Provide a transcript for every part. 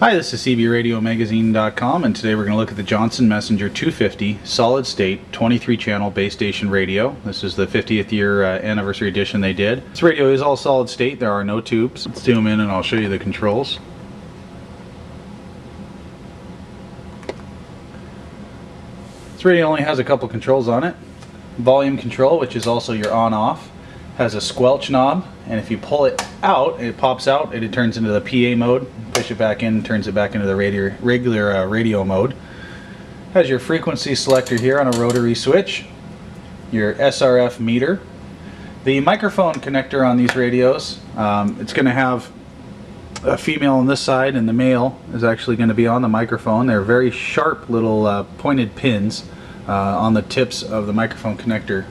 Hi, this is cbradiomagazine.com, and today we're going to look at the Johnson Messenger 250 solid state 23 channel base station radio. This is the 50th year anniversary edition they did. This radio is all solid state, there are no tubes. Let's zoom in and I'll show you the controls. This radio only has a couple controls on it. Volume control, which is also your on-off, has a squelch knob, and if you pull it out, it pops out and it turns into the PA mode. Push it back in, turns it back into the regular radio mode. Has your frequency selector here on a rotary switch, your SRF meter. The microphone connector on these radios, it's going to have a female on this side and the male is actually going to be on the microphone. They're very sharp little pointed pins on the tips of the microphone connector.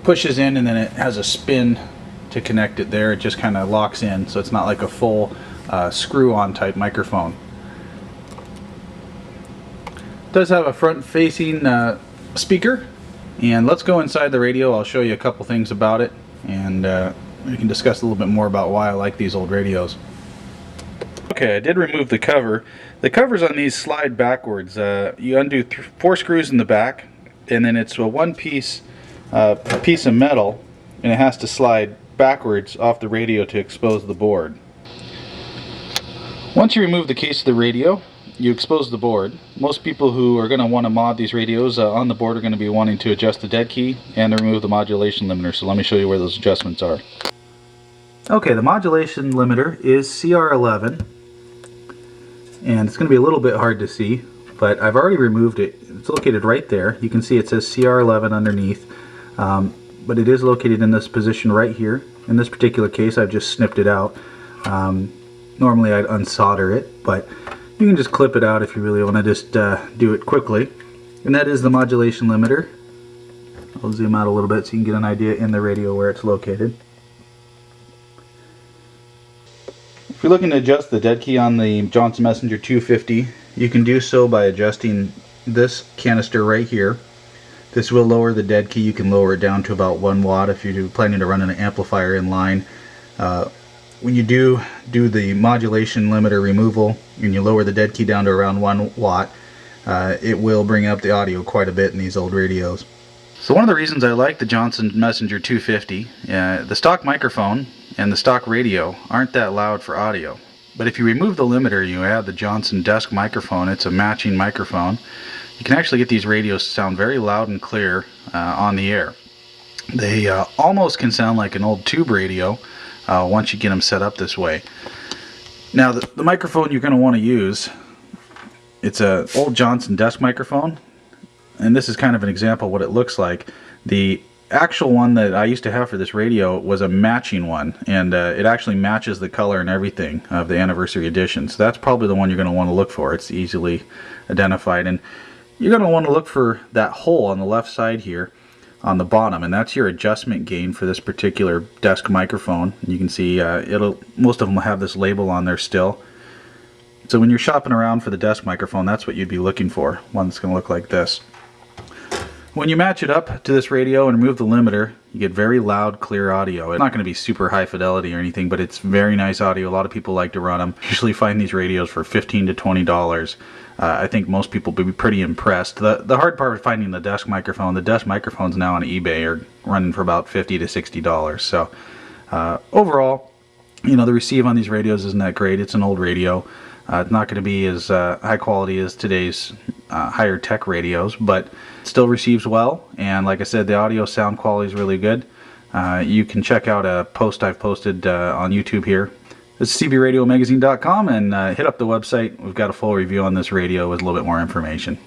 Pushes in and then it has a spin to connect it there. It just kind of locks in, so it's not like a full screw-on type microphone. It does have a front-facing speaker, and let's go inside the radio. I'll show you a couple things about it, and we can discuss a little bit more about why I like these old radios. Okay, I did remove the cover. The covers on these slide backwards. You undo 4 screws in the back, and then it's a one-piece piece of metal, and it has to slide backwards off the radio to expose the board. Once you remove the case of the radio, you expose the board. Most people who are going to want to mod these radios on the board are going to be wanting to adjust the dead key and to remove the modulation limiter, so let me show you where those adjustments are. Okay, the modulation limiter is CR11, and it's going to be a little bit hard to see, but I've already removed it. It's located right there. You can see it says CR11 underneath. But it is located in this position right here. In this particular case, I've just snipped it out. Normally I'd unsolder it, but you can just clip it out if you really want to just do it quickly. And that is the modulation limiter. I'll zoom out a little bit so you can get an idea in the radio where it's located. If you're looking to adjust the dead key on the Johnson Messenger 250, you can do so by adjusting this canister right here. This will lower the dead key. You can lower it down to about 1 watt if you're planning to run an amplifier in line. When you do the modulation limiter removal and you lower the dead key down to around 1 watt, it will bring up the audio quite a bit in these old radios. So one of the reasons I like the Johnson Messenger 250, the stock microphone and the stock radio aren't that loud for audio. But if you remove the limiter, you add the Johnson desk microphone. It's a matching microphone. You can actually get these radios to sound very loud and clear on the air. They almost can sound like an old tube radio once you get them set up this way. Now the microphone you're going to want to use, it's an old Johnson desk microphone, and this is kind of an example of what it looks like. The actual one that I used to have for this radio was a matching one, and it actually matches the color and everything of the anniversary edition. So that's probably the one you're going to want to look for. It's easily identified, and you're going to want to look for that hole on the left side here on the bottom, and that's your adjustment gain for this particular desk microphone. You can see most of them will have this label on there still. So when you're shopping around for the desk microphone, that's what you'd be looking for, one that's going to look like this. When you match it up to this radio and remove the limiter, you get very loud, clear audio. It's not going to be super high fidelity or anything, but it's very nice audio. A lot of people like to run them. Usually find these radios for $15 to $20. I think most people will be pretty impressed. The hard part of finding the desk microphones now on eBay are running for about $50 to $60. So overall, you know, the receive on these radios isn't that great. It's an old radio. It's not going to be as high quality as today's higher tech radios, but it still receives well, and like I said, the audio sound quality is really good. You can check out a post I've posted on YouTube here. This is cbradiomagazine.com, and hit up the website. We've got a full review on this radio with a little bit more information.